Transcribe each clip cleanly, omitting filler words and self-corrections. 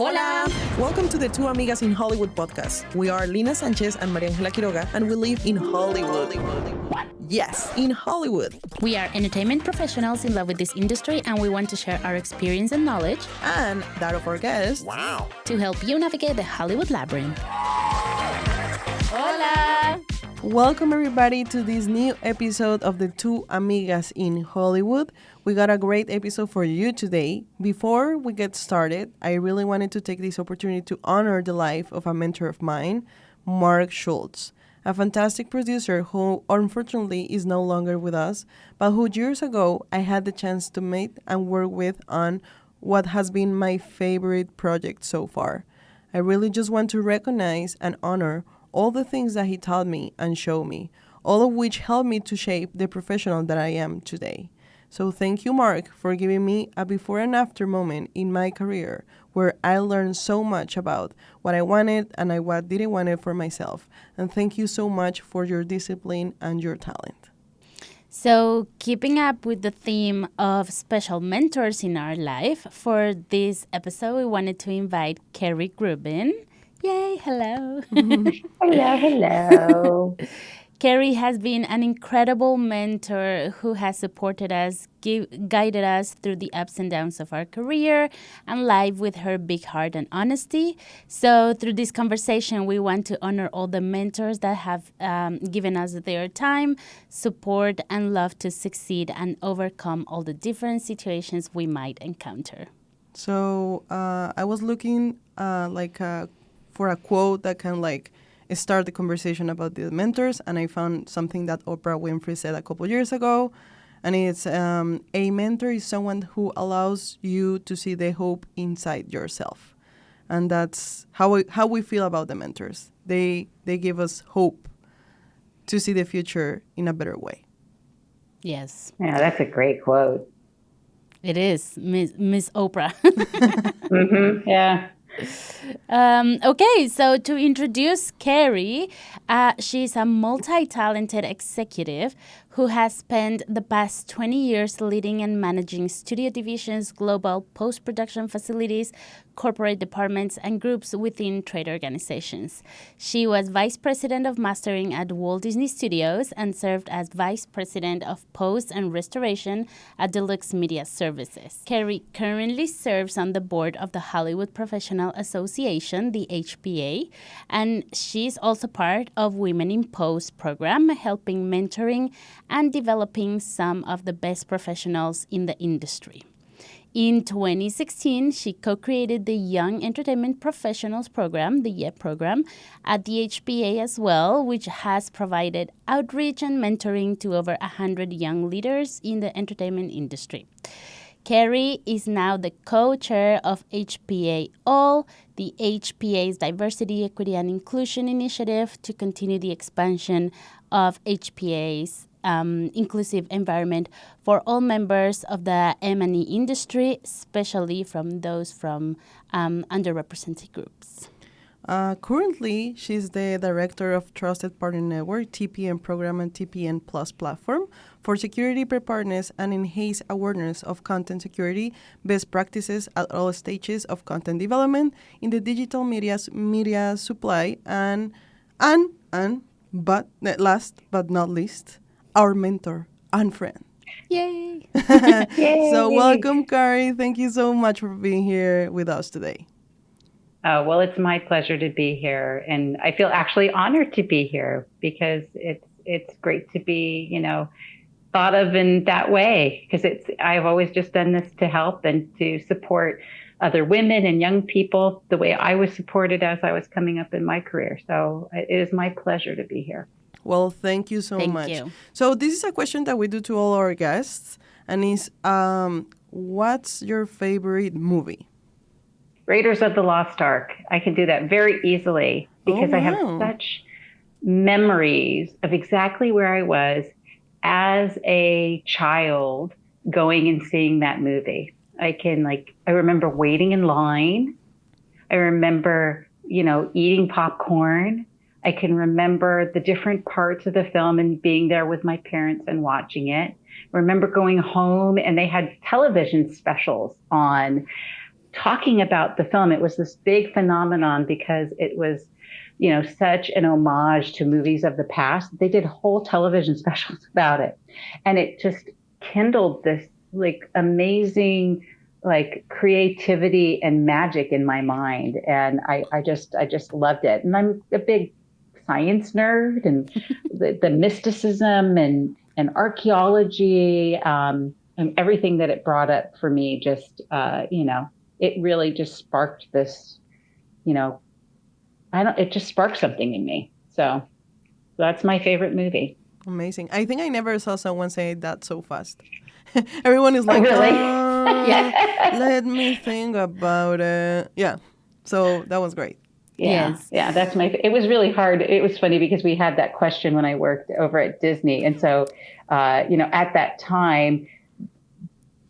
Hola! Welcome to the Two Amigas in Hollywood podcast. We are Lina Sanchez and Maria Angela Quiroga, and we live in Hollywood. Yes, in Hollywood. We are entertainment professionals in love with this industry, and we want to share our experience and knowledge, and that of our guests, to help you navigate the Hollywood labyrinth. Hola! Welcome everybody to this new episode of the Two Amigas in Hollywood. We got a great episode for you today. Before we get started, I really wanted to take this opportunity to honor the life of a mentor of mine, Mark Schultz, a fantastic producer who unfortunately is no longer with us, but who years ago I had the chance to meet and work with on what has been my favorite project so far. I really just want to recognize and honor all the things that he taught me and showed me, all of which helped me to shape the professional that I am today. So thank you, Mark, for giving me a before and after moment in my career where I learned so much about what I wanted and what didn't want it for myself. And thank you so much for your discipline and your talent. So, keeping up with the theme of special mentors in our life, for this episode, we wanted to invite Kari Grubin. Yay, hello. Hello. Kari has been an incredible mentor who has supported us, guided us through the ups and downs of our career and life with her big heart and honesty. So through this conversation, we want to honor all the mentors that have given us their time, support, and love to succeed and overcome all the different situations we might encounter. So I was looking for a quote that can start the conversation about the mentors, and I found something that Oprah Winfrey said a couple years ago, and it's a mentor is someone who allows you to see the hope inside yourself, and that's how we feel about the mentors. They give us hope to see the future in a better way. Yes. Yeah, that's a great quote. It is, Miss Oprah. Yeah. Okay, so to introduce Kari, she's a multi-talented executive who has spent the past 20 years leading and managing studio divisions, global post-production facilities, corporate departments, and groups within trade organizations. She was Vice President of Mastering at Walt Disney Studios and served as Vice President of Post and Restoration at Deluxe Media Services. Kari currently serves on the board of the Hollywood Professional Association, the HPA, and she's also part of Women in Post program, helping mentoring and developing some of the best professionals in the industry. In 2016, she co-created the Young Entertainment Professionals Program, the YEP program, at the HPA as well, which has provided outreach and mentoring to over 100 young leaders in the entertainment industry. Kari is now the co-chair of HPA All, the HPA's Diversity, Equity, and Inclusion initiative to continue the expansion of HPA's inclusive environment for all members of the M&E industry, especially from those from underrepresented groups. Currently, she's the director of Trusted Partner Network, TPN program, and TPN Plus platform for security preparedness and enhance awareness of content security best practices at all stages of content development in the digital media supply but last but not least, our mentor and friend. Yay! Yay! So welcome, Kari. Thank you so much for being here with us today. Well, it's my pleasure to be here, and I feel actually honored to be here because it's great to be, thought of in that way, because I've always just done this to help and to support other women and young people the way I was supported as I was coming up in my career. So it is my pleasure to be here. Well, thank you so much. Thank you. So this is a question that we do to all our guests, and is what's your favorite movie? Raiders of the Lost Ark. I can do that very easily because I have such memories of exactly where I was as a child going and seeing that movie. I remember waiting in line. I remember, eating popcorn. I can remember the different parts of the film and being there with my parents and watching it. I remember going home and they had television specials on talking about the film, it was this big phenomenon because it was, such an homage to movies of the past. They did whole television specials about it. And it just kindled this like amazing like creativity and magic in my mind. And I just loved it. And I'm a big science nerd, and the mysticism and archaeology, and everything that it brought up for me just, it really just sparked this, it just sparked something in me. So that's my favorite movie. Amazing. I think I never saw someone say that so fast. Everyone is like, really? Yeah. Let me think about it. Yeah. So that was great. Yeah. Yes. Yeah, that's it was really hard. It was funny because we had that question when I worked over at Disney. And so, at that time,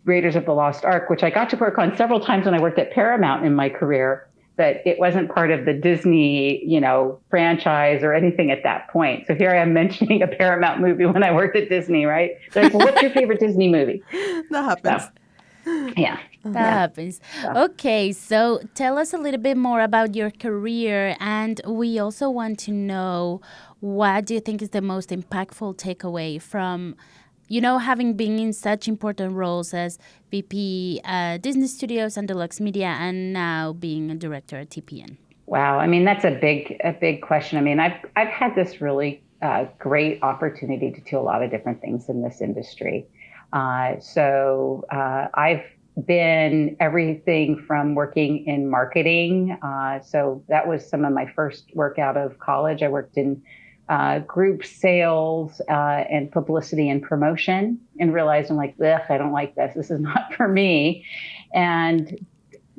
Raiders of the Lost Ark, which I got to work on several times when I worked at Paramount in my career, but it wasn't part of the Disney, franchise or anything at that point. So here I am mentioning a Paramount movie when I worked at Disney, right? They're like, well, what's your favorite Disney movie? That happens. So, yeah. That happens. Okay, so tell us a little bit more about your career, and we also want to know, what do you think is the most impactful takeaway from, having been in such important roles as VP Disney Studios and Deluxe Media, and now being a director at TPN? Wow, I mean, that's a big question. I mean, I've had this really great opportunity to do a lot of different things in this industry. So I've been everything from working in marketing. So that was some of my first work out of college. I worked in group sales and publicity and promotion, and realized I'm like, ugh, I don't like this. This is not for me. And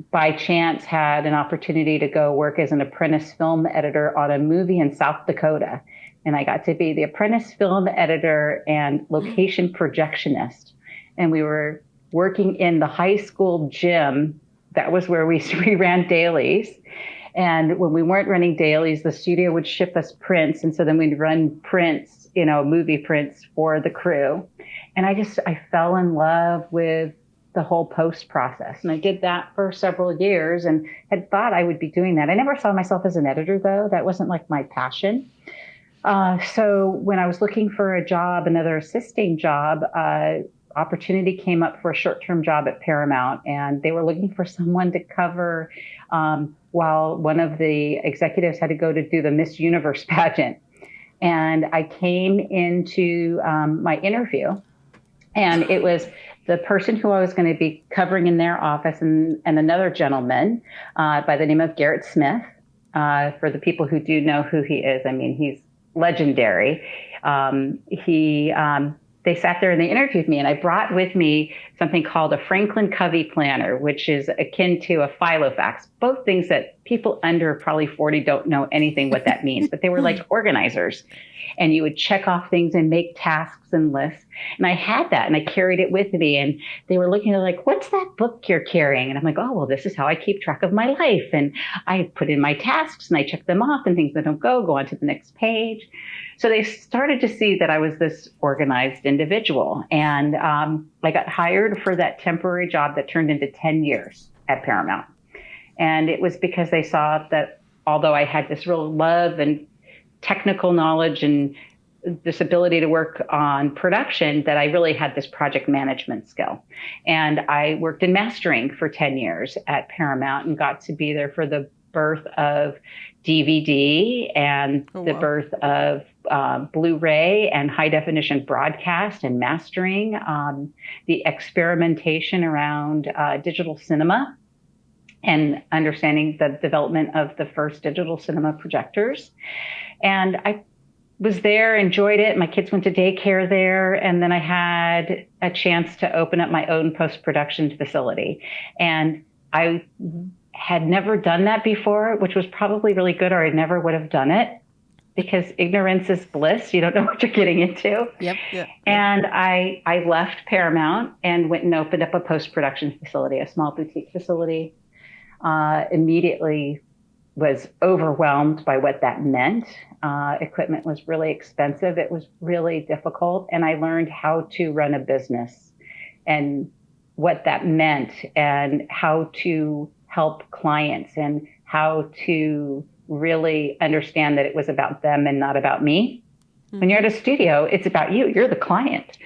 by chance had an opportunity to go work as an apprentice film editor on a movie in South Dakota. And I got to be the apprentice film editor and location projectionist. And we were working in the high school gym. That was where we ran dailies. And when we weren't running dailies, the studio would ship us prints. And so then we'd run prints, movie prints for the crew. And I fell in love with the whole post process. And I did that for several years and had thought I would be doing that. I never saw myself as an editor, though. That wasn't like my passion. So when I was looking for a job, another assisting job, opportunity came up for a short-term job at Paramount, and they were looking for someone to cover while one of the executives had to go to do the Miss Universe pageant. And I came into my interview, and it was the person who I was going to be covering in their office and another gentleman by the name of Garrett Smith. For the people who do know who he is, I mean, he's legendary. They sat there and they interviewed me, and I brought with me something called a Franklin Covey planner, which is akin to a Filofax, both things that people under probably 40 don't know anything what that means, but they were like organizers. And you would check off things and make tasks and lists. And I had that, and I carried it with me. And they were looking at like, what's that book you're carrying? And I'm like, oh, well, this is how I keep track of my life. And I put in my tasks and I check them off, and things that don't go on to the next page. So they started to see that I was this organized individual. And I got hired for that temporary job that turned into 10 years at Paramount. And it was because they saw that although I had this real love and technical knowledge and this ability to work on production, that I really had this project management skill. And I worked in mastering for 10 years at Paramount and got to be there for the birth of DVD and the birth of Blu-ray and high definition broadcast and mastering, the experimentation around digital cinema, and understanding the development of the first digital cinema projectors. And I was there, enjoyed it. My kids went to daycare there. And then I had a chance to open up my own post-production facility. And I had never done that before, which was probably really good, or I never would have done it, because ignorance is bliss. You don't know what you're getting into. Yep. And I left Paramount and went and opened up a post-production facility, a small boutique facility. Immediately was overwhelmed by what that meant. Equipment was really expensive. It was really difficult. And I learned how to run a business and what that meant and how to help clients and how to really understand that it was about them and not about me. When you're at a studio, it's about you. You're the client,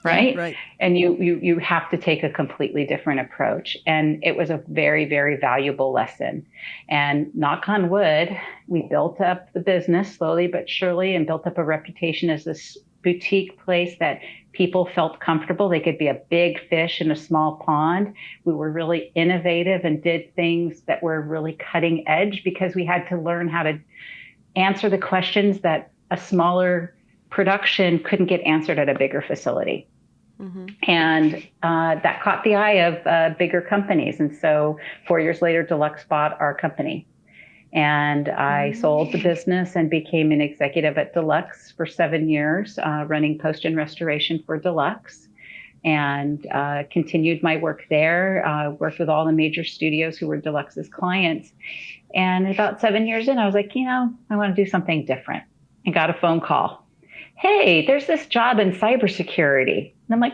right? Right. And you have to take a completely different approach. And it was a very, very valuable lesson. And knock on wood, we built up the business slowly but surely and built up a reputation as this boutique place that people felt comfortable. They could be a big fish in a small pond. We were really innovative and did things that were really cutting edge because we had to learn how to answer the questions that a smaller production couldn't get answered at a bigger facility. And that caught the eye of bigger companies. And so 4 years later, Deluxe bought our company. And I sold the business and became an executive at Deluxe for 7 years, running post and restoration for Deluxe. And continued my work there, worked with all the major studios who were Deluxe's clients. And about 7 years in, I was like, I want to do something different. And got a phone call. Hey, there's this job in cybersecurity. And I'm like,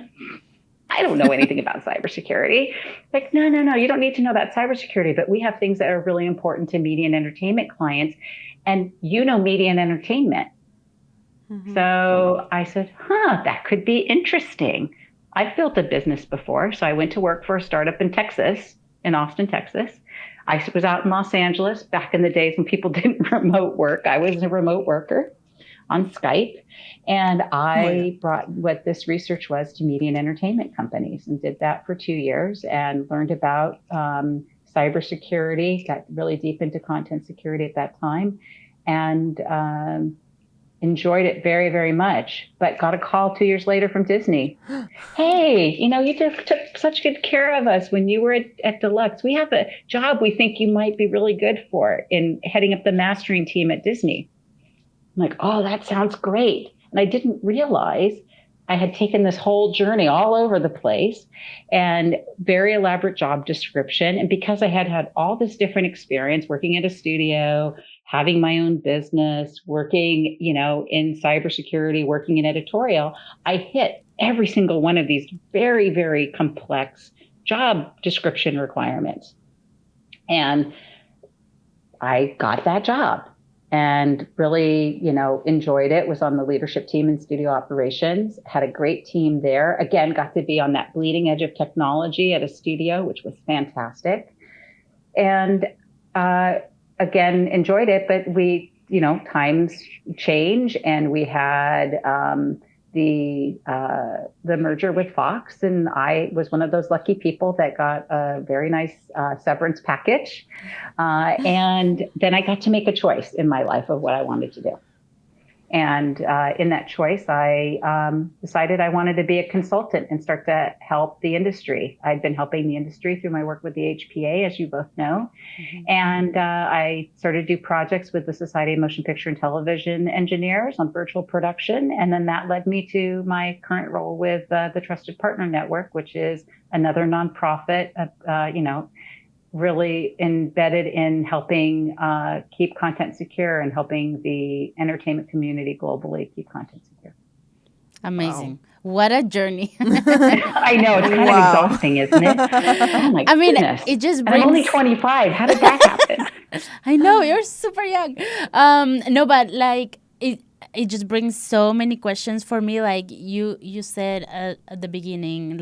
I don't know anything about cybersecurity. Like, no, you don't need to know about cybersecurity, but we have things that are really important to media and entertainment clients. And media and entertainment. So I said, that could be interesting. I've built a business before. So I went to work for a startup in Texas, in Austin, Texas. I was out in Los Angeles back in the days when people didn't remote work. I was a remote worker on Skype. And I brought what this research was to media and entertainment companies and did that for 2 years and learned about cybersecurity, got really deep into content security at that time, and enjoyed it very, very much. But got a call 2 years later from Disney. Hey, you took such good care of us when you were at Deluxe. We have a job we think you might be really good for in heading up the mastering team at Disney. I'm like, oh, that sounds great. And I didn't realize I had taken this whole journey all over the place and very elaborate job description. And because I had had all this different experience working at a studio, having my own business, working, in cybersecurity, working in editorial, I hit every single one of these very, very complex job description requirements. And I got that job. And really, enjoyed it, was on the leadership team in studio operations, had a great team there. Again, got to be on that bleeding edge of technology at a studio, which was fantastic. And again, enjoyed it, but we, times change and we had the merger with Fox, and I was one of those lucky people that got a very nice severance package. And then I got to make a choice in my life of what I wanted to do. And in that choice, I decided I wanted to be a consultant and start to help the industry. I'd been helping the industry through my work with the HPA, as you both know. And I started to do projects with the Society of Motion Picture and Television Engineers on virtual production. And then that led me to my current role with the Trusted Partner Network, which is another nonprofit, really embedded in helping keep content secure and helping the entertainment community globally keep content secure. Amazing. Wow. What a journey. I know, it's kind of exhausting, isn't it? Oh my goodness. It just brings... I'm only 25. How did that happen? I know, you're super young. No, but it just brings so many questions for me. Like you said at the beginning,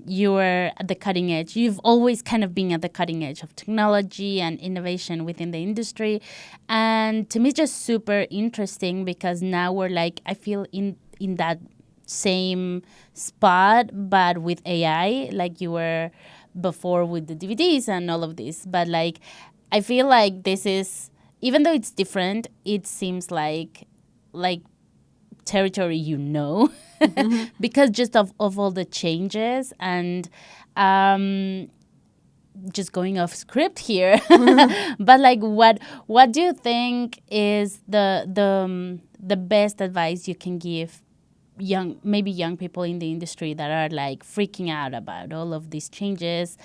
you were at the cutting edge. You've always kind of been at the cutting edge of technology and innovation within the industry. And to me, it's just super interesting because now we're I feel in that same spot, but with AI, like you were before with the DVDs and all of this. But I feel like this is, even though it's different, it seems like territory, because just of all the changes and just going off script here. But what do you think is the best advice you can give young people in the industry that are freaking out about all of these changes,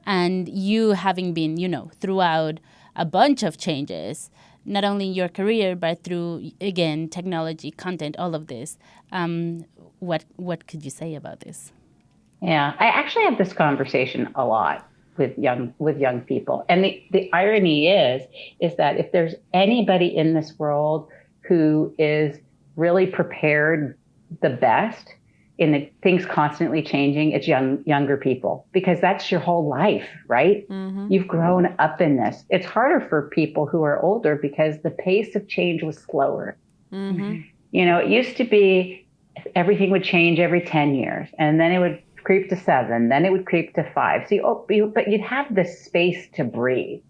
and you having been throughout a bunch of changes, not only in your career, but through, again, technology, content, all of this. What could you say about this? Yeah, I actually have this conversation a lot with young people. And the irony is that if there's anybody in this world who is really prepared the best in the things constantly changing, it's younger people, because that's your whole life, right? Mm-hmm. You've grown up in this. It's harder for people who are older because the pace of change was slower. Mm-hmm. It used to be everything would change every 10 years, and then it would creep to 7, then it would creep to 5. But you'd have the space to breathe.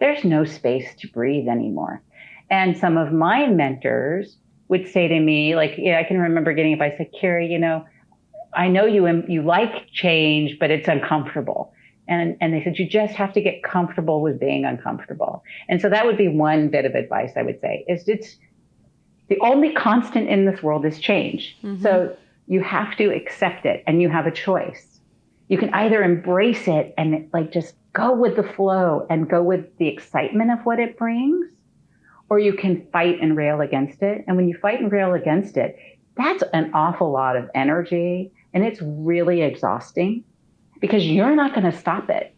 There's no space to breathe anymore. And some of my mentors would say to me, like, I can remember getting advice like, Kari, I know you like change, but it's uncomfortable. And they said, you just have to get comfortable with being uncomfortable. And so that would be one bit of advice I would say, is it's the only constant in this world is change. Mm-hmm. So you have to accept it, and you have a choice. You can either embrace it and like just go with the flow and go with the excitement of what it brings, or you can fight and rail against it. And when you fight and rail against it, that's an awful lot of energy, and it's really exhausting because you're not going to stop it.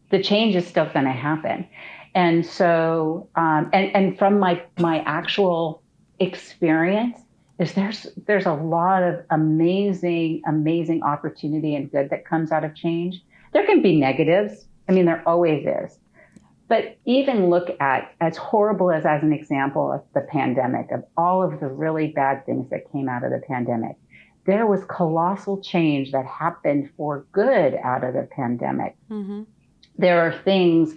The change is still going to happen. And so, and from my actual experience, is there's a lot of amazing opportunity and good that comes out of change. There can be negatives. I mean, there always is. But even look at, as horrible as an example of the pandemic, of all of the really bad things that came out of the pandemic, there was colossal change that happened for good out of the pandemic. Mm-hmm. There are things,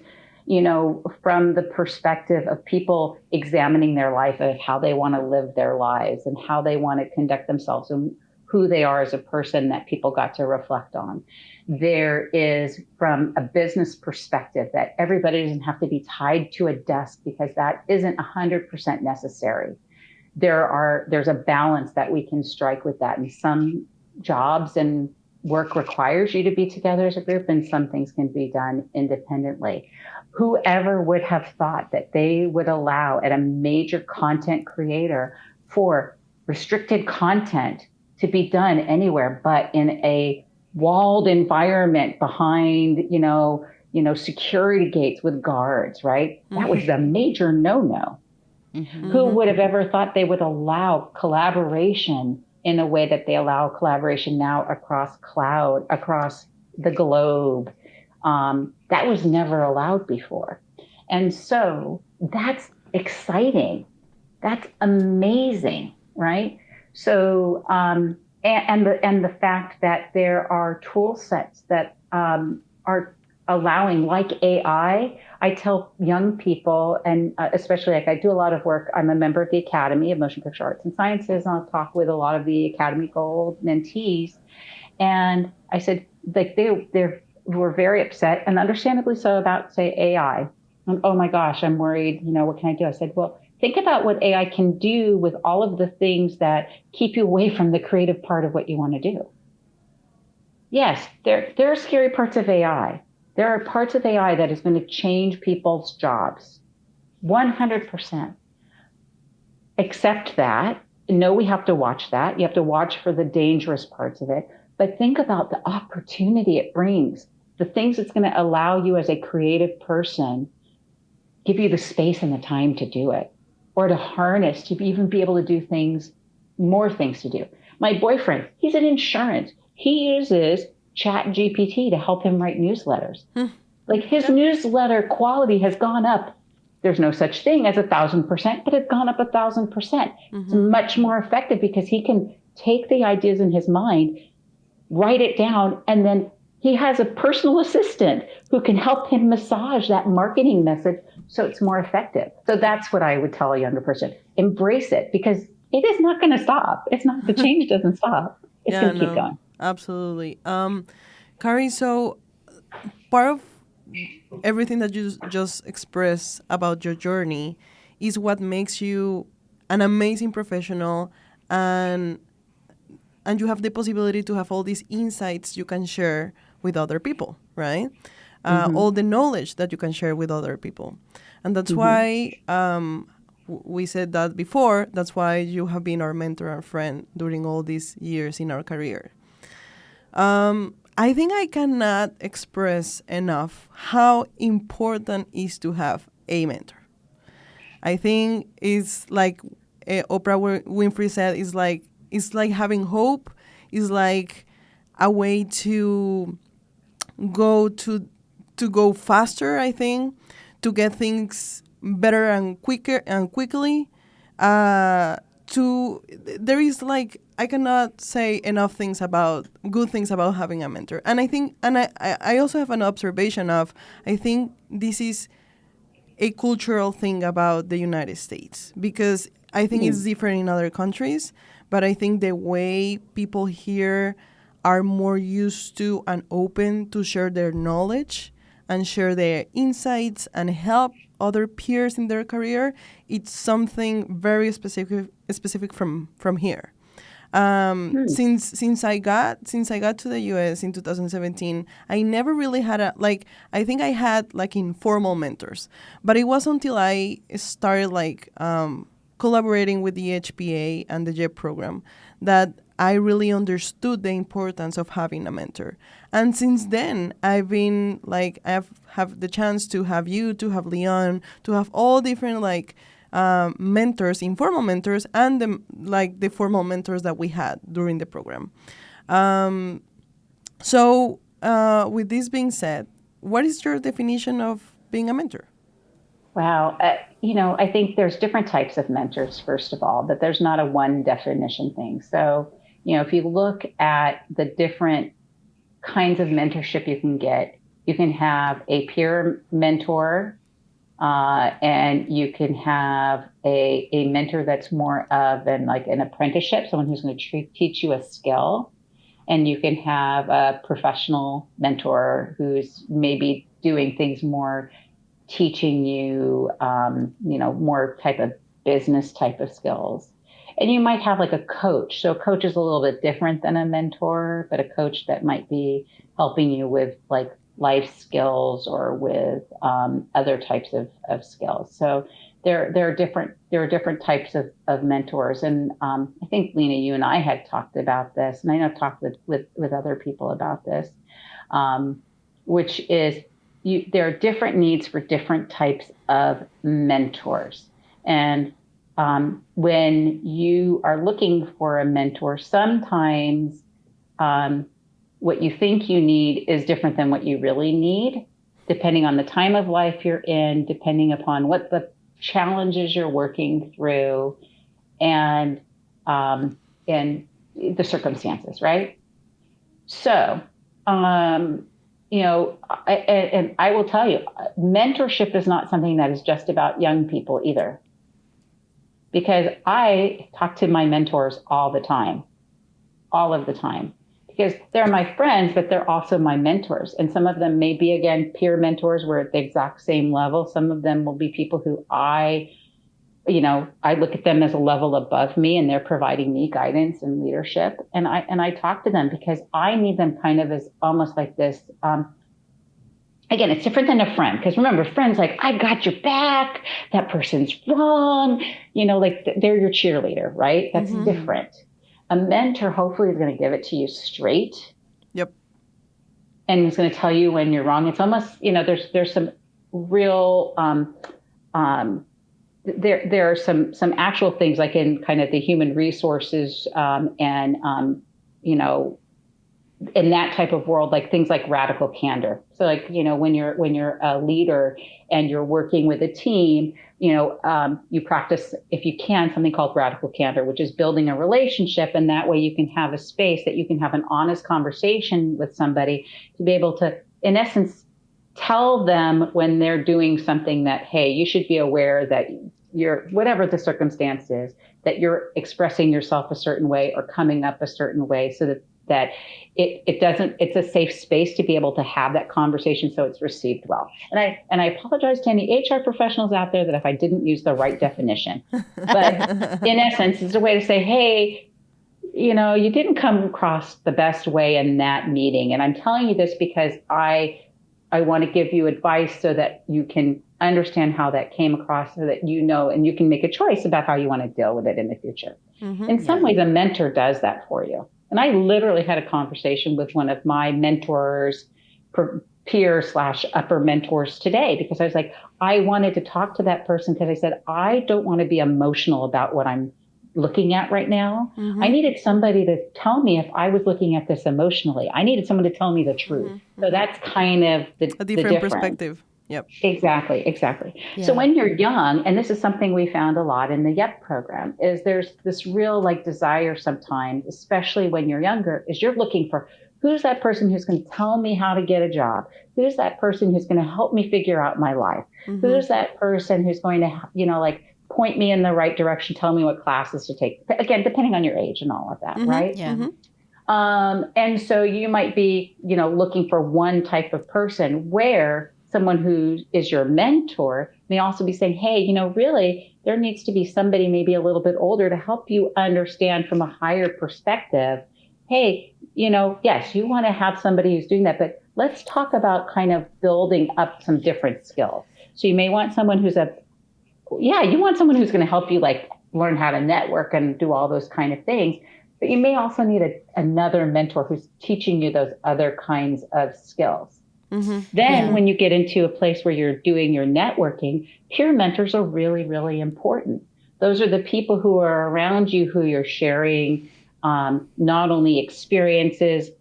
from the perspective of people examining their life, of how they want to live their lives and how they want to conduct themselves and who they are as a person, that people got to reflect on. There is, from a business perspective, that everybody doesn't have to be tied to a desk, because that isn't 100% necessary. There's a balance that we can strike with that. And some jobs and work requires you to be together as a group, and some things can be done independently. Whoever would have thought that they would allow, at a major content creator, for restricted content to be done anywhere but in a walled environment behind, security gates with guards, right? Mm-hmm. That was a major no-no. Mm-hmm. Who would have ever thought they would allow collaboration in a way that they allow collaboration now across the globe? That was never allowed before. And so that's exciting. That's amazing, right? So, and the fact that there are tool sets that are allowing, like AI. I tell young people, and especially, like, I do a lot of work. I'm a member of the Academy of Motion Picture Arts and Sciences, and I'll talk with a lot of the Academy Gold mentees. And I said, like, they were very upset, and understandably so, about, say, AI. And, oh my gosh, I'm worried. What can I do? I said, well, think about what AI can do with all of the things that keep you away from the creative part of what you want to do. Yes, there are scary parts of AI. There are parts of AI that is going to change people's jobs. 100%. Accept that. No, we have to watch that. You have to watch for the dangerous parts of it. But think about the opportunity it brings, the things it's going to allow you as a creative person, give you the space and the time to do it, or to harness, to even be able to do things, more things to do. My boyfriend, he's in insurance. He uses ChatGPT to help him write newsletters. Like, his newsletter quality has gone up. There's no such thing as 1,000%, but it's gone up 1,000%. Mm-hmm. It's much more effective because he can take the ideas in his mind, write it down, and then he has a personal assistant who can help him massage that marketing message so it's more effective. So that's what I would tell a younger person. Embrace it, because it is not going to stop. It's not, the change doesn't stop. It's going to keep going. Absolutely. Kari, so part of everything that you just expressed about your journey is what makes you an amazing professional, and you have the possibility to have all these insights you can share with other people, right? All the knowledge that you can share with other people. And that's why we said that before. That's why you have been our mentor and friend during all these years in our career. I think I cannot express enough how important it is to have a mentor. I think it's like Oprah Winfrey said, it's like having hope. It's like a way go to to go faster. I think to get things better and quicker and quickly. To there is like I cannot say enough things about good things about having a mentor. And I think and I also have an observation of I think this is a cultural thing about the United States because I think it's different in other countries, but I think the way people here are more used to and open to share their knowledge and share their insights and help other peers in their career, it's something very specific from here. Since I got to the US in 2017, I never really had I think I had like informal mentors, but it was until I started collaborating with the HPA and the JEP program that I really understood the importance of having a mentor. And since then, I've been I have the chance to have you, to have Leon, to have all different mentors, informal mentors, and the formal mentors that we had during the program. So with this being said, what is your definition of being a mentor? Wow. I think there's different types of mentors, first of all, but there's not a one definition thing. So, if you look at the different kinds of mentorship you can get, you can have a peer mentor, and you can have a mentor that's more of an apprenticeship, someone who's going to teach you a skill. And you can have a professional mentor who's maybe doing things more, teaching you, more type of business type of skills. And you might have a coach. So a coach is a little bit different than a mentor, but a coach that might be helping you with life skills or with other types of skills. So there are different types of mentors. And I think, Lina, you and I had talked about this, and I know I've talked with other people about this, which is there are different needs for different types of mentors. And when you are looking for a mentor, sometimes what you think you need is different than what you really need, depending on the time of life you're in, depending upon what the challenges you're working through, and the circumstances, right? So, and I will tell you, mentorship is not something that is just about young people either. Because I talk to my mentors all of the time, because they're my friends, but they're also my mentors. And some of them may be, again, peer mentors. We're at the exact same level. Some of them will be people who I look at them as a level above me, and they're providing me guidance and leadership. And I talk to them because I need them kind of as almost like this. Again, it's different than a friend, because remember, friends I got your back. That person's wrong. They're your cheerleader, right? That's different. A mentor hopefully is going to give it to you straight. Yep. And is going to tell you when you're wrong. It's almost, there's some real, there are some actual things in kind of the human resources, in that type of world, things like radical candor. So when you're a leader and you're working with a team, you practice, if you can, something called radical candor, which is building a relationship. And that way you can have a space that you can have an honest conversation with somebody to be able to, in essence, tell them when they're doing something that, hey, you should be aware that you're, whatever the circumstance is, that you're expressing yourself a certain way or coming up a certain way, so that it's a safe space to be able to have that conversation, so it's received well. And I apologize to any HR professionals out there that if I didn't use the right definition, but in essence, it's a way to say, hey, you didn't come across the best way in that meeting. And I'm telling you this because I want to give you advice so that you can understand how that came across, so that and you can make a choice about how you want to deal with it in the future. In some ways, a mentor does that for you. And I literally had a conversation with one of my mentors, peer slash upper mentors today, because I was like, I wanted to talk to that person because I said, I don't want to be emotional about what I'm looking at right now. I needed somebody to tell me if I was looking at this emotionally. I needed someone to tell me the truth. So that's kind of A the different difference. perspective. Yep. Exactly. So Yeah. when you're young, and this is something we found a lot in the YEP program, is there's this real like desire sometimes, especially when you're younger, is you're looking for who's that person who's going to tell me how to get a job? Who's that person who's going to help me figure out my life? Who's that person who's going to, like point me in the right direction, tell me what classes to take? Again, depending on your age and all of that, right? Yeah. And so you might be, looking for one type of person, where someone who is your mentor may also be saying, hey, really, there needs to be somebody maybe a little bit older to help you understand from a higher perspective. Hey, yes, you want to have somebody who's doing that, but let's talk about kind of building up some different skills. So you may want someone who's you want someone who's going to help you like learn how to network and do all those kind of things. But you may also need another mentor who's teaching you those other kinds of skills. Then when you get into a place where you're doing your networking, peer mentors are really, really important. Those are the people who are around you, who you're sharing not only experiences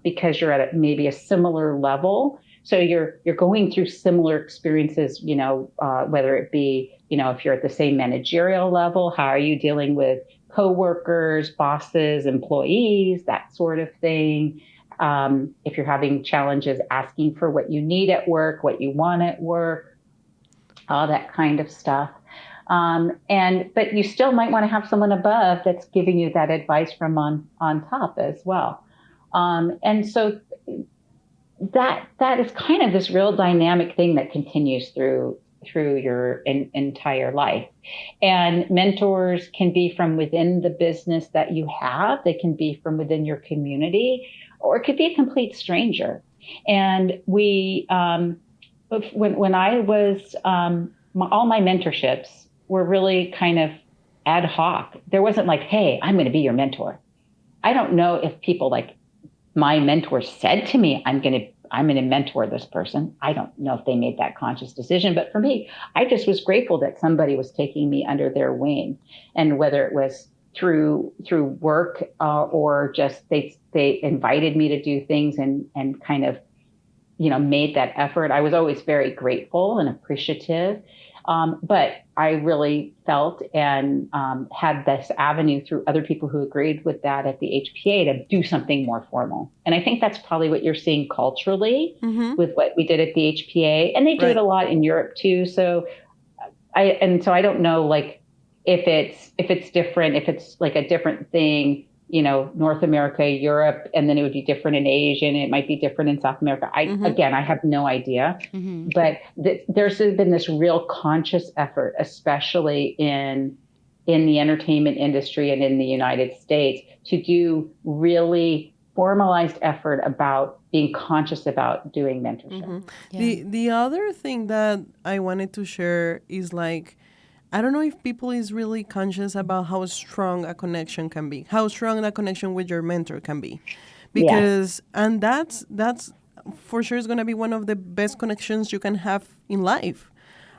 because you're at maybe a similar level. So you're going through similar experiences, whether it be, if you're at the same managerial level, how are you dealing with coworkers, bosses, employees, that sort of thing. If you're having challenges asking for what you need at work, what you want at work, all that kind of stuff. But you still might want to have someone above that's giving you that advice from on top as well. And so that is kind of this real dynamic thing that continues through your entire life. And mentors can be from within the business that you have. They can be from within your community, or it could be a complete stranger. And when I was, all my mentorships were really kind of ad hoc. There wasn't like, hey, I'm going to be your mentor. I don't know if people like my mentors said to me, I'm going to mentor this person. I don't know if they made that conscious decision, but for me, I just was grateful that somebody was taking me under their wing, and whether it was through work or just they invited me to do things and kind of, made that effort. I was always very grateful and appreciative. But I really felt and had this avenue through other people who agreed with that at the HPA to do something more formal. And I think that's probably what you're seeing culturally with what we did at the HPA. And they do it a lot in Europe too. So I don't know, like, if it's different, if it's like a different thing, North America, Europe, and then it would be different in Asia, and it might be different in South America. Again, I have no idea, but there's been this real conscious effort, especially in the entertainment industry and in the United States, to do really formalized effort about being conscious about doing mentorship. The other thing that I wanted to share is like, I don't know if people is really conscious about how strong a connection can be, how strong that connection with your mentor can be, because and that's for sure is going to be one of the best connections you can have in life.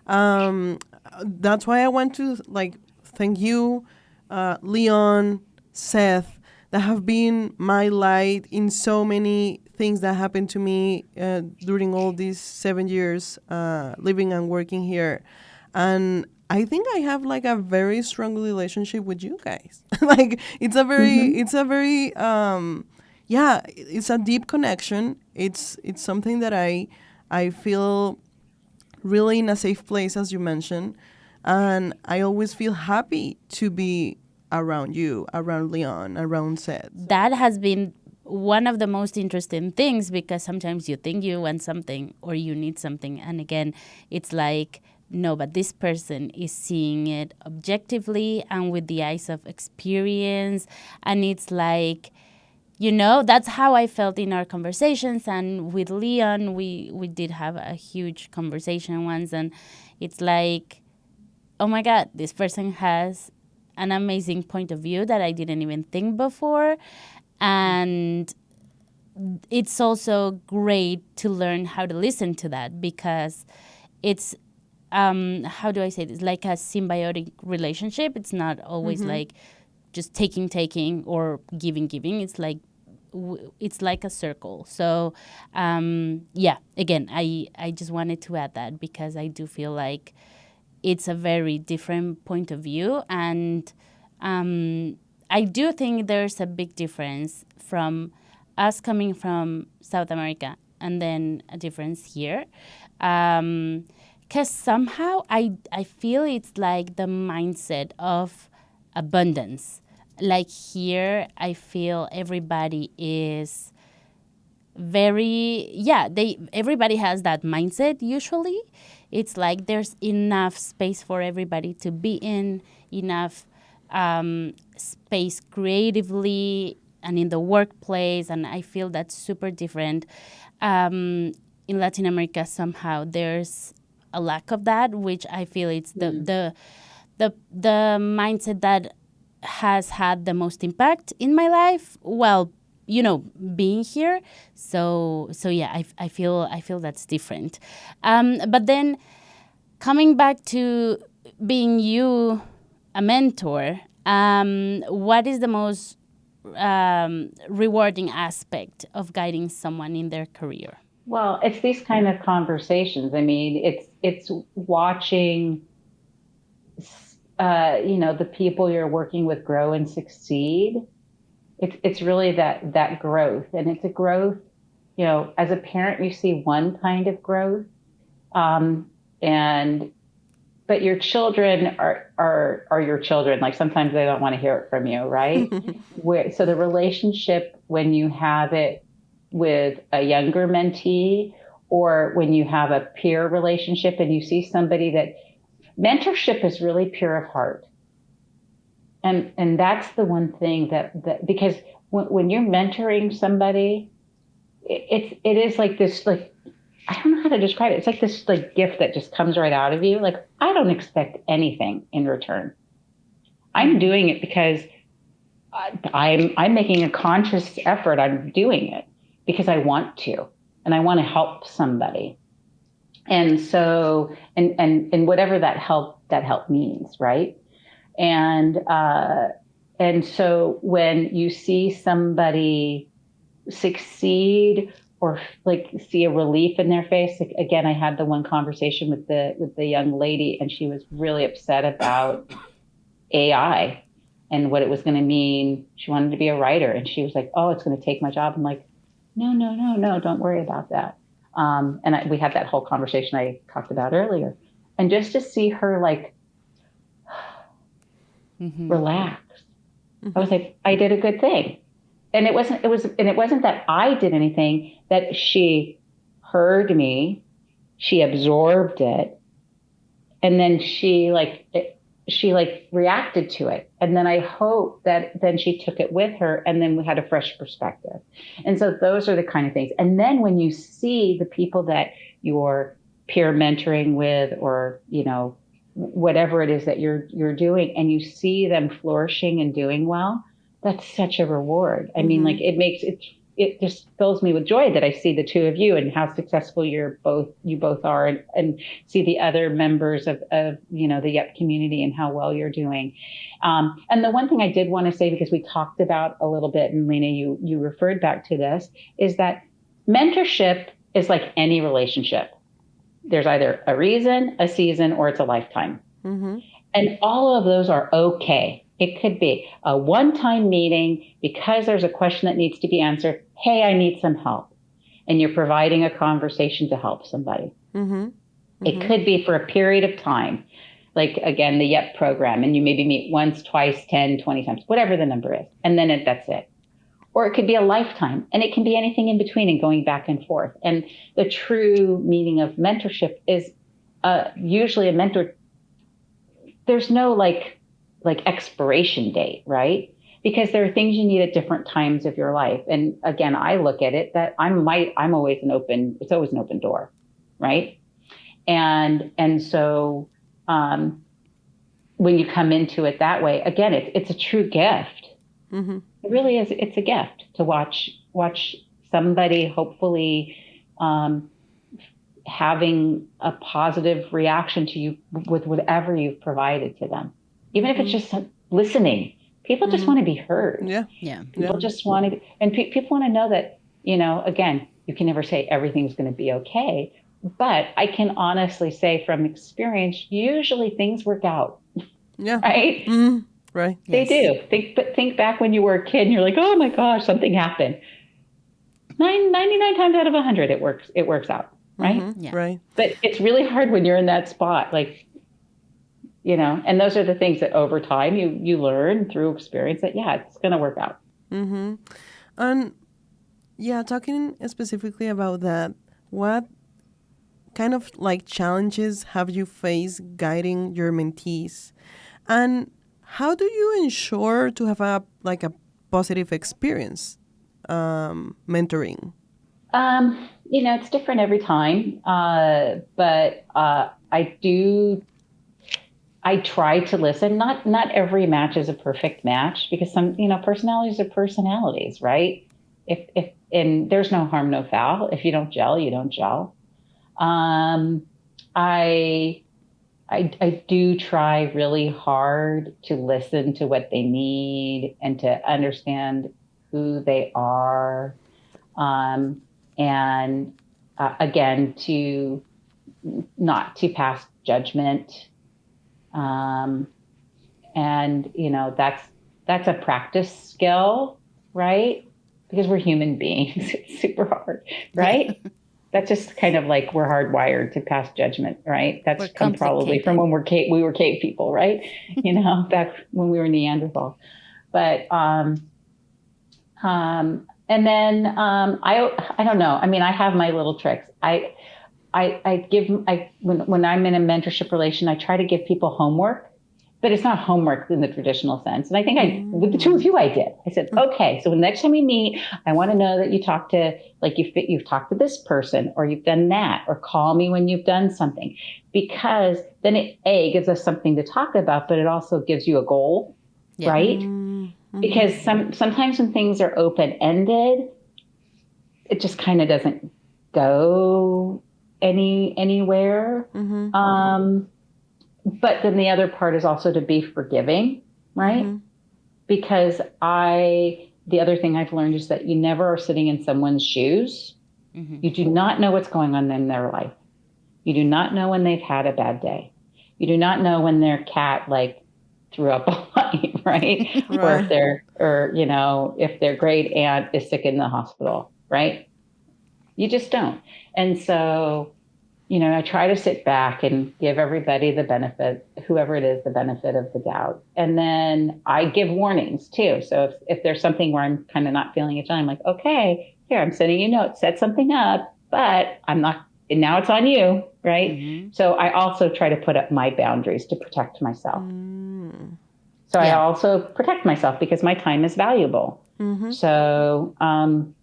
That's why I want to like thank you, Leon, Seth, that have been my light in so many things that happened to me during all these 7 years living and working here, and I think I have like a very strong relationship with you guys. Like it's a very it's a deep connection. It's something that I feel really in a safe place, as you mentioned, and I always feel happy to be around you, around Leon, around Seth. That has been one of the most interesting things, because sometimes you think you want something or you need something, and again, it's like, no, but this person is seeing it objectively and with the eyes of experience. And it's like, that's how I felt in our conversations. And with Leon, we did have a huge conversation once. And it's like, oh my God, this person has an amazing point of view that I didn't even think before. And it's also great to learn how to listen to that, because it's how do I say this? Like a symbiotic relationship. It's not always like just taking or giving. It's like a circle. So again, I just wanted to add that, because I do feel like it's a very different point of view, and I do think there's a big difference from us coming from South America and then a difference here. Because somehow I feel it's like the mindset of abundance. Like here, I feel everybody is everybody has that mindset usually. It's like there's enough space for everybody to be in, enough space creatively and in the workplace, and I feel that's super different. In Latin America, somehow there's a lack of that, which I feel it's the mindset that has had the most impact in my life. Well, being here. So yeah, I feel that's different. But then coming back to being you a mentor, what is the most rewarding aspect of guiding someone in their career? Well, it's these kind of conversations. I mean, it's watching, the people you're working with grow and succeed. It's really that growth, and it's a growth. As a parent, you see one kind of growth, but your children are your children. Like sometimes they don't want to hear it from you, right? So the relationship, when you have it with a younger mentee, or when you have a peer relationship and you see somebody that mentorship is really pure of heart. And that's the one thing that because when you're mentoring somebody, it is like this, like, I don't know how to describe it. It's like this like gift that just comes right out of you. Like, I don't expect anything in return. I'm doing it because I'm making a conscious effort. I'm doing it because I want to, and I want to help somebody. And so, and whatever that help means, right? And so when you see somebody succeed, or like see a relief in their face, like, again, I had the one conversation with the young lady, and she was really upset about AI and what it was going to mean. She wanted to be a writer, and she was like, "Oh, it's going to take my job." I'm like, no, don't worry about that. We had that whole conversation I talked about earlier, and just to see her like relax, I was like, I did a good thing. And it wasn't that I did anything, that she heard me, she absorbed it, and then she reacted to it. And then I hope that then she took it with her, and then we had a fresh perspective. And so those are the kind of things. And then when you see the people that you're peer mentoring with, or, whatever it is that you're doing, and you see them flourishing and doing well, that's such a reward. I mean, like, it just fills me with joy that I see the two of you and how successful you both are, and see the other members of the YEP community and how well you're doing. And the one thing I did want to say, because we talked about a little bit, and Lina, you referred back to this, is that mentorship is like any relationship. There's either a reason, a season, or it's a lifetime. And all of those are okay. It could be a one-time meeting because there's a question that needs to be answered. Hey, I need some help. And you're providing a conversation to help somebody. It could be for a period of time, like, again, the YEP program, and you maybe meet once, twice, 10, 20 times, whatever the number is. And then that's it. Or it could be a lifetime, and it can be anything in between and going back and forth. And the true meaning of mentorship is usually a mentor. There's no like expiration date, right? Because there are things you need at different times of your life. And again, I look at it that it's always an open door, right? And so when you come into it that way, again, it's a true gift. It really is. It's a gift to watch somebody hopefully having a positive reaction to you with whatever you've provided to them, even if it's just listening. People just want to be heard. Yeah. Yeah. People just want to, and people want to know that, again, you can never say everything's going to be okay, but I can honestly say from experience, usually things work out. Yeah. Right? Right. They do. Think back when you were a kid and you're like, oh my gosh, something happened. 99 times out of 100, it works out. Right? Yeah. Right. But it's really hard when you're in that spot, like, and those are the things that over time you learn through experience that, yeah, it's going to work out. And yeah, talking specifically about that, what kind of like challenges have you faced guiding your mentees? And how do you ensure to have a positive experience mentoring? It's different every time. But I try to listen. Not every match is a perfect match because some, personalities are personalities, right? And there's no harm, no foul. If you don't gel, you don't gel. I do try really hard to listen to what they need and to understand who they are. And again, not to pass judgment. And that's a practice skill, right? Because we're human beings. It's super hard, right? That's just kind of like we're hardwired to pass judgment, right? That's come probably from when we were cave people, right? Back when we were Neanderthal. But and then I don't know. I mean, I have my little tricks. When I'm in a mentorship relation, I try to give people homework, but it's not homework in the traditional sense. And I think with the two of you, I did. I said, okay, so the next time we meet, I want to know that you talk to, like you've talked to this person, or you've done that, or call me when you've done something, because then it gives us something to talk about, but it also gives you a goal, right? Because sometimes when things are open-ended, it just kind of doesn't go anywhere. But then the other part is also to be forgiving, right? Because the other thing I've learned is that you never are sitting in someone's shoes. You do not know what's going on in their life. You do not know when they've had a bad day. You do not know when their cat threw up all night, right? Or if their great aunt is sick in the hospital, right? You just don't. And so, I try to sit back and give everybody the benefit, whoever it is, the benefit of the doubt. And then I give warnings too. So if there's something where I'm kind of not feeling it, I'm like, okay, here, I'm sending you a note, set something up, but I'm not, and now it's on you, right? So I also try to put up my boundaries to protect myself. So I also protect myself because my time is valuable. So, and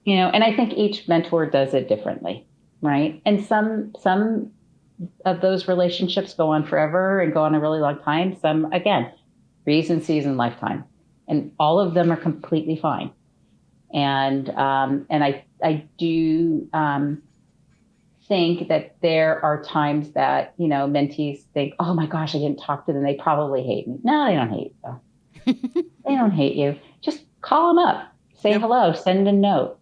I think each mentor does it differently. Right. And some of those relationships go on forever and go on a really long time. Some, again, reason, season, lifetime. And all of them are completely fine. And I do think that there are times that, mentees think, oh my gosh, I didn't talk to them. They probably hate me. No, they don't hate you. They don't hate you. Just call them up. Say hello. Send a note.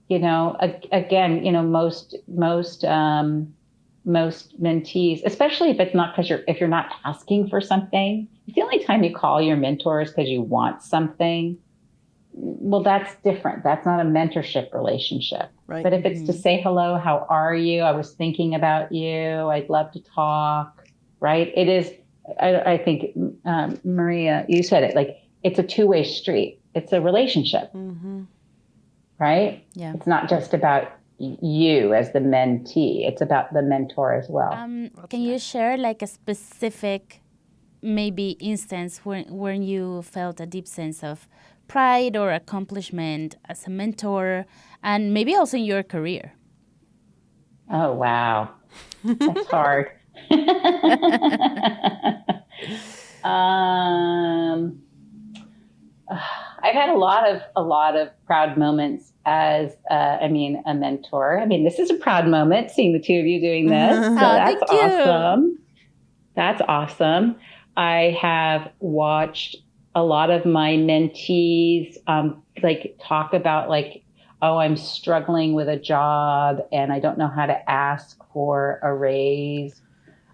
Again, most mentees, especially if it's not if you're not asking for something, if the only time you call your mentor is because you want something, well, that's different. That's not a mentorship relationship. Right. But if it's to say hello, how are you? I was thinking about you. I'd love to talk. Right. It is. I think, Maria, you said it, like it's a two-way street. It's a relationship. Right? Yeah. It's not just about you as the mentee. It's about the mentor as well. Can you share like a specific maybe instance when you felt a deep sense of pride or accomplishment as a mentor and maybe also in your career? Oh, wow. That's hard. I've had a lot of proud moments as, a mentor. I mean, this is a proud moment seeing the two of you doing this. So that's thank you. awesome. That's awesome. I have watched a lot of my mentees, like talk about like, oh, I'm struggling with a job and I don't know how to ask for a raise,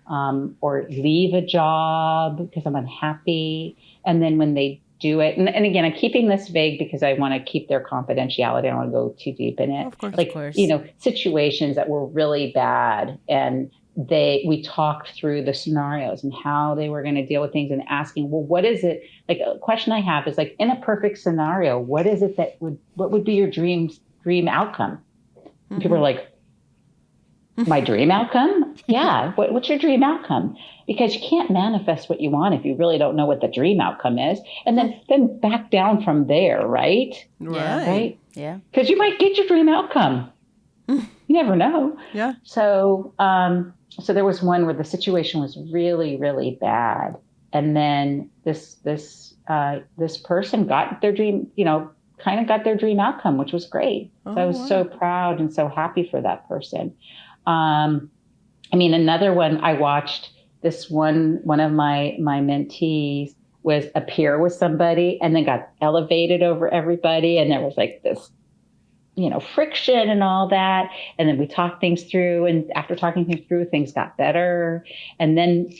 or leave a job because I'm unhappy. And then when they do it, and again, I'm keeping this vague because I want to keep their confidentiality. I don't want to go too deep in it. Of course. Like, Of course. Situations that were really bad, and we talked through the scenarios and how they were going to deal with things, and asking, well, what is it? Like, a question I have is like, in a perfect scenario, what is it what would be your dream outcome? And people are like, my dream outcome? Yeah. What's your dream outcome? Because you can't manifest what you want if you really don't know what the dream outcome is. And then back down from there, right? Right. Yeah. Because you might get your dream outcome. You never know. Yeah. So, so there was one where the situation was really, really bad. And then this person got their dream, kind of got their dream outcome, which was great. So I was so proud and so happy for that person. Another one I watched, this one of my mentees was a peer with somebody and then got elevated over everybody. And there was like this, friction and all that. And then we talked things through, and after talking things through, things got better. And then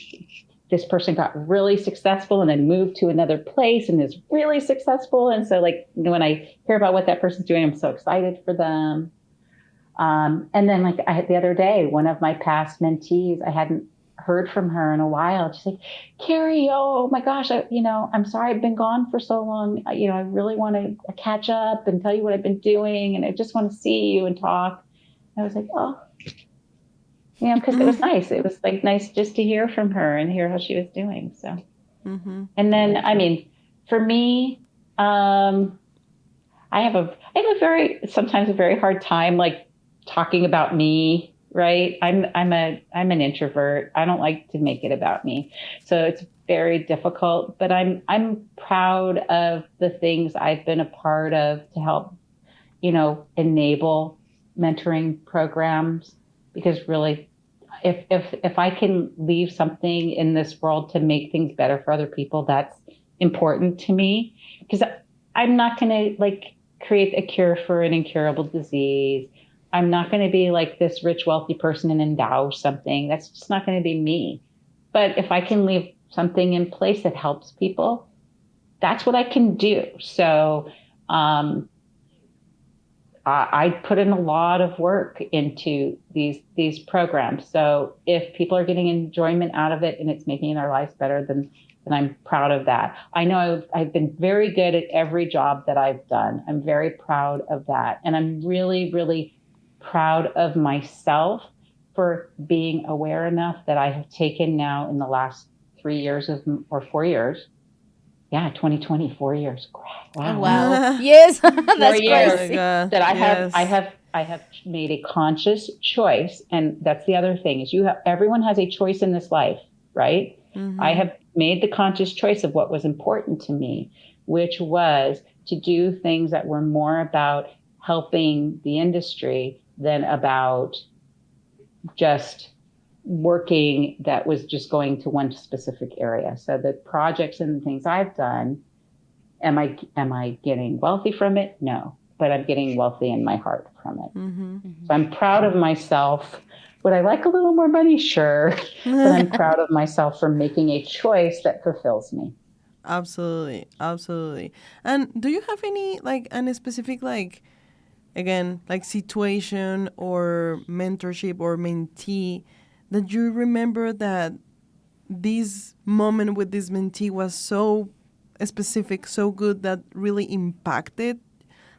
this person got really successful and then moved to another place and is really successful. And so like, when I hear about what that person's doing, I'm so excited for them. And then like the other day, one of my past mentees, I hadn't heard from her in a while. She's like, Kari, oh my gosh, I'm sorry I've been gone for so long. I really want to catch up and tell you what I've been doing. And I just want to see you and talk. And I was like, oh, because it was nice. It was like nice just to hear from her and hear how she was doing. So, and then, for me, I have sometimes a very hard time, like talking about me. Right. I'm an introvert. I don't like to make it about me. So it's very difficult, but I'm proud of the things I've been a part of to help, enable mentoring programs, because really, if I can leave something in this world to make things better for other people, that's important to me, because I'm not going to like create a cure for an incurable disease. I'm not going to be like this rich, wealthy person and endow something. That's just not going to be me. But if I can leave something in place that helps people, that's what I can do. So I put in a lot of work into these programs. So if people are getting enjoyment out of it and it's making their lives better, then I'm proud of that. I know I've been very good at every job that I've done. I'm very proud of that. And I'm really, really proud of myself for being aware enough that I have taken now in the last 3 years or 4 years. Yeah, 2020, 4 years. Wow. Oh, wow. Yes, that's 4 years crazy. that I have made a conscious choice. And that's the other thing is everyone has a choice in this life, right? I have made the conscious choice of what was important to me, which was to do things that were more about helping the industry than about just working that was just going to one specific area. So the projects and the things I've done, am I getting wealthy from it? No, but I'm getting wealthy in my heart from it. So I'm proud of myself. Would I like a little more money? Sure. But I'm proud of myself for making a choice that fulfills me. Absolutely. Absolutely. And do you have any, like, any specific, like, again, like situation or mentorship or mentee that you remember that this moment with this mentee was so specific, so good that really impacted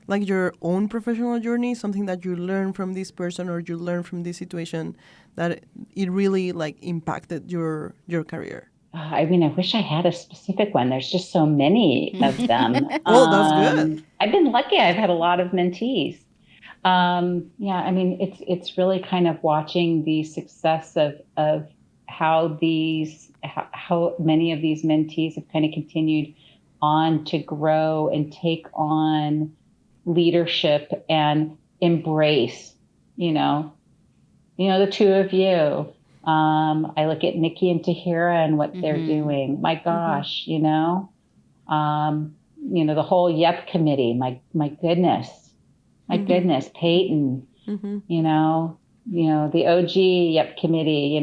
like your own professional journey, something that you learned from this person or you learned from this situation that it really like impacted your career? I wish I had a specific one. There's just so many of them. Oh, that's good. I've been lucky. I've had a lot of mentees. It's really kind of watching the success of how many of these mentees have kind of continued on to grow and take on leadership and embrace, the two of you. I look at Nikki and Tahira and what they're doing. My gosh, the whole YEP committee. My goodness, Peyton. The OG YEP committee.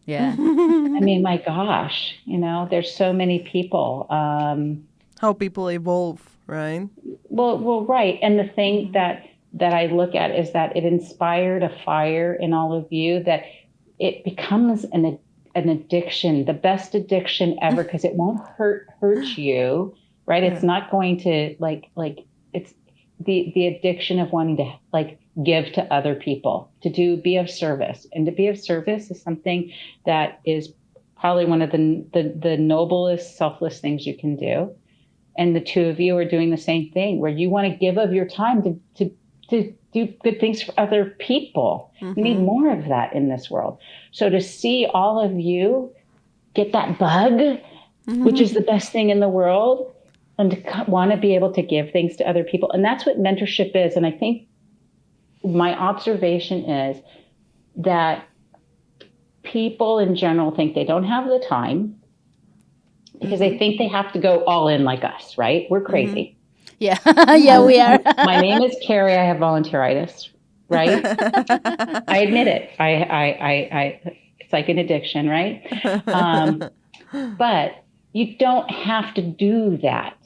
Yeah. I mean, my gosh, there's so many people. How people evolve, right? Well, right. And the thing that I look at is that it inspired a fire in all of you, that it becomes an addiction, the best addiction ever, because it won't hurt you, right? Yeah. It's not going to like it's the addiction of wanting to give to other people, to be of service. And to be of service is something that is probably one of the noblest, selfless things you can do. And the two of you are doing the same thing, where you want to give of your time to do good things for other people. We need more of that in this world. So to see all of you get that bug, which is the best thing in the world, and to want to be able to give things to other people. And that's what mentorship is. And I think my observation is that people in general think they don't have the time, because they think they have to go all in like us, right? We're crazy. Yeah, yeah, we are. My name is Kari. I have volunteeritis, right? I admit it. I it's like an addiction, right? But you don't have to do that.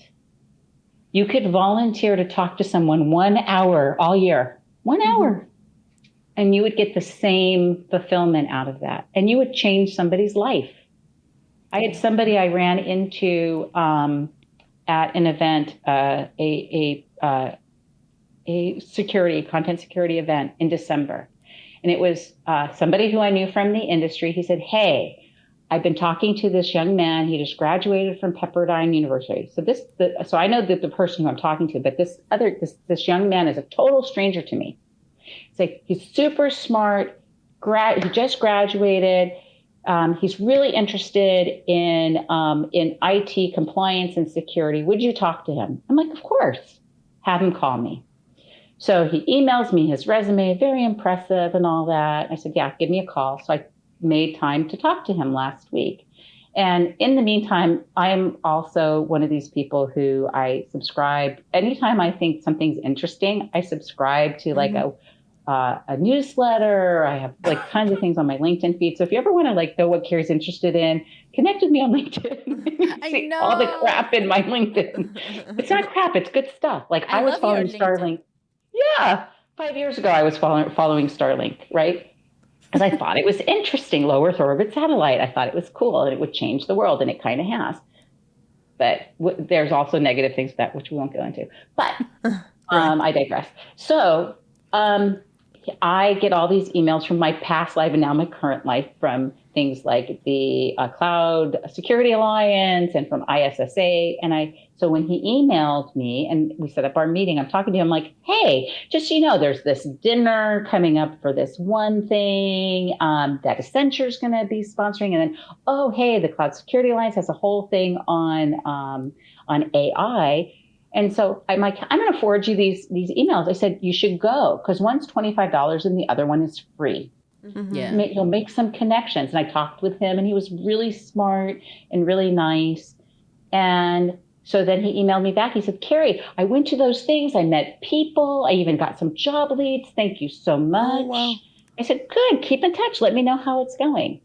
You could volunteer to talk to someone 1 hour all year, 1 hour, and you would get the same fulfillment out of that, and you would change somebody's life. I had somebody I ran into at an event, a content security event in December. And it was somebody who I knew from the industry. He said, "Hey, I've been talking to this young man. He just graduated from Pepperdine University." So I know that the person who I'm talking to, but this young man is a total stranger to me. It's like, he's super smart. He just graduated. He's really interested in IT compliance and security. Would you talk to him? I'm like, of course. Have him call me. So he emails me his resume, very impressive and all that. I said, yeah, give me a call. So I made time to talk to him last week. And in the meantime, I'm also one of these people who I subscribe. Anytime I think something's interesting, I subscribe to a newsletter. I have tons of things on my LinkedIn feed. So if you ever want to know what Kari's interested in, connect with me on LinkedIn. I know all the crap in my LinkedIn. It's not crap. It's good stuff. I was following Starlink. Yeah. 5 years ago, I was following Starlink, right? Because I thought it was interesting, low Earth orbit satellite. I thought it was cool and it would change the world, and it kind of has. But there's also negative things with that, which we won't go into. But I digress. So I get all these emails from my past life and now my current life, from things like the Cloud Security Alliance and from ISSA. And so when he emailed me and we set up our meeting, I'm talking to him like, hey, just so you know, there's this dinner coming up for this one thing that Accenture's going to be sponsoring. And then, oh, hey, the Cloud Security Alliance has a whole thing on AI. And so I'm like, I'm going to forward you these emails. I said, you should go, because one's $25 and the other one is free. Yeah. You'll make some connections. And I talked with him, and he was really smart and really nice. And so then he emailed me back. He said, Kari, I went to those things. I met people. I even got some job leads. Thank you so much. Oh, wow. I said, good. Keep in touch. Let me know how it's going.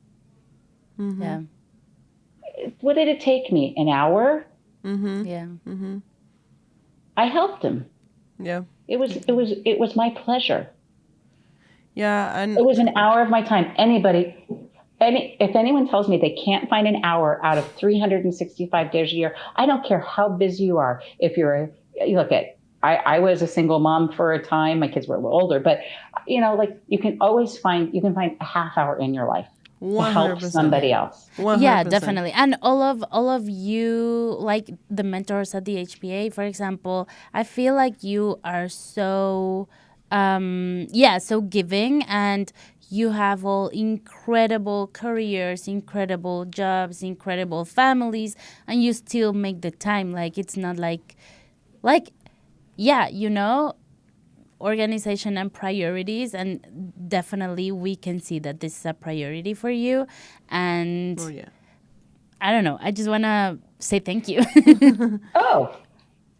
Yeah. What did it take me? An hour? Yeah. I helped him. Yeah. It was my pleasure. Yeah, and it was an hour of my time. If anyone tells me they can't find an hour out of 365 days a year, I don't care how busy you are. I was a single mom for a time. My kids were a little older, but you can always find a half hour in your life 100%. To help somebody else. 100%. Yeah, definitely. And all of you, like the mentors at the HPA, for example, I feel like you are so so giving, and you have all incredible careers, incredible jobs, incredible families, and you still make the time. Like, it's not like, yeah, organization and priorities, and definitely we can see that this is a priority for you. And Oh, yeah. I don't know, I just want to say thank you. Oh,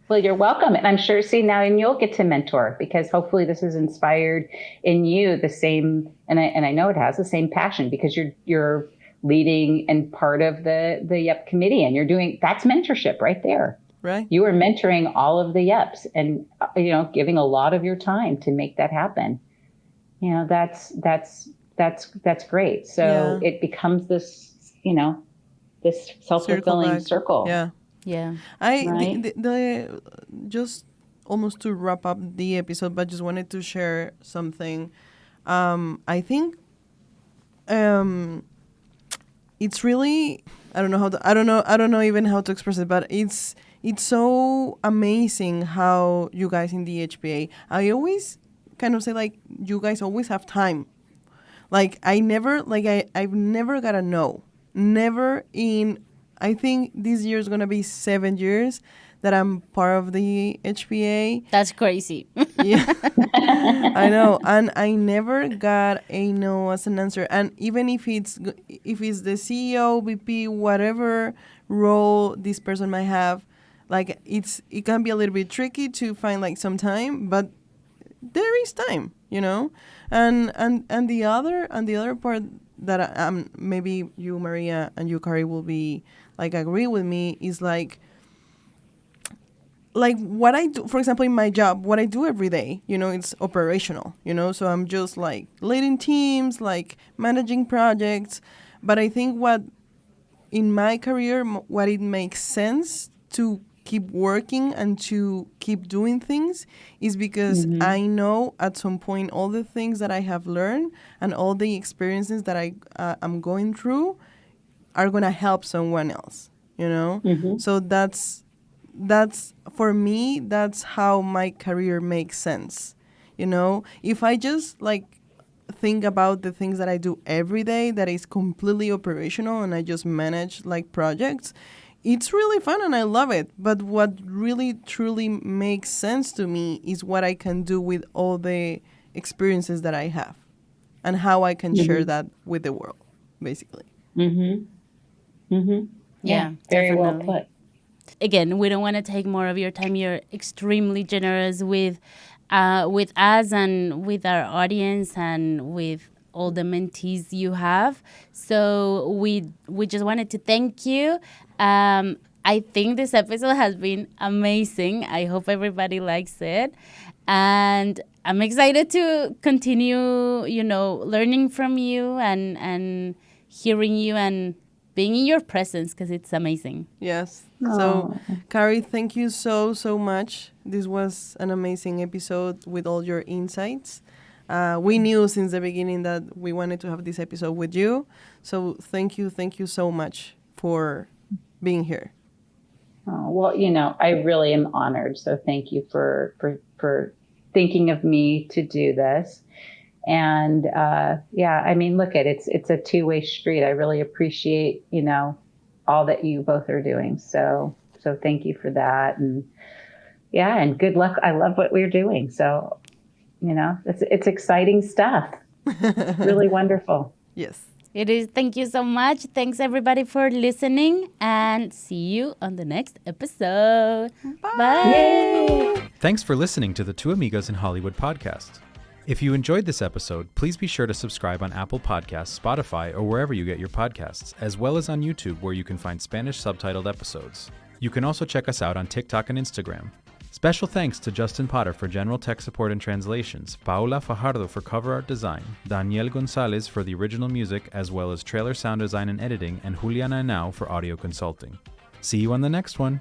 well, you're welcome. And I'm sure, see, now and you'll get to mentor, because hopefully this has inspired in you the same, and I know it has the same passion, because you're leading and part of the YEP committee, and you're doing, that's mentorship right there. Right. You are mentoring all of the YEPs, and giving a lot of your time to make that happen. That's great. So it becomes this, this self-fulfilling circle. Yeah. Yeah. Right? the just almost to wrap up the episode, but just wanted to share something. I think it's really, I don't know even how to express it, but it's so amazing how you guys in the HPA, I always kind of say, like, you guys always have time. Like, I've never got a no. Never in, I think this year is going to be 7 years that I'm part of the HPA. That's crazy. Yeah, I know. And I never got a no as an answer. And even if it's the CEO, VP, whatever role this person might have, like, it can be a little bit tricky to find, like, some time, but there is time, And the other part that maybe you, Maria, and you, Kari, will be, like, agree with me, is like what I do, for example, in my job, what I do every day, it's operational, so I'm just, like, leading teams, like, managing projects. But I think in my career, what it makes sense to keep working and to keep doing things is because I know at some point all the things that I have learned and all the experiences that I'm going through are going to help someone else, So that's for me, that's how my career makes sense. If I just, like, think about the things that I do every day that is completely operational and I just manage, like, projects, it's really fun and I love it. But what really, truly makes sense to me is what I can do with all the experiences that I have and how I can share that with the world, basically. Yeah, very well put. Again, we don't want to take more of your time. You're extremely generous with us and with our audience and with all the mentees you have. So we just wanted to thank you. I think this episode has been amazing. I hope everybody likes it. And I'm excited to continue, learning from you and hearing you and being in your presence, because it's amazing. Yes. So, Kari, thank you so, so much. This was an amazing episode with all your insights. We knew since the beginning that we wanted to have this episode with you. So thank you so much for being here. Oh, well, I really am honored. So thank you for thinking of me to do this. And look, it's a two-way street. I really appreciate, all that you both are doing. So thank you for that. And and good luck. I love what we're doing. So, it's exciting stuff. Really wonderful. Yes. It is. Thank you so much. Thanks, everybody, for listening, and see you on the next episode. Bye. Yay. Thanks for listening to the Two Amigas in Hollywood podcast. If you enjoyed this episode, please be sure to subscribe on Apple Podcasts, Spotify, or wherever you get your podcasts, as well as on YouTube, where you can find Spanish subtitled episodes. You can also check us out on TikTok and Instagram. Special thanks to Justin Potter for general tech support and translations, Paula Fajardo for cover art design, Daniel Gonzalez for the original music, as well as trailer sound design and editing, and Juliana Henao for audio consulting. See you on the next one.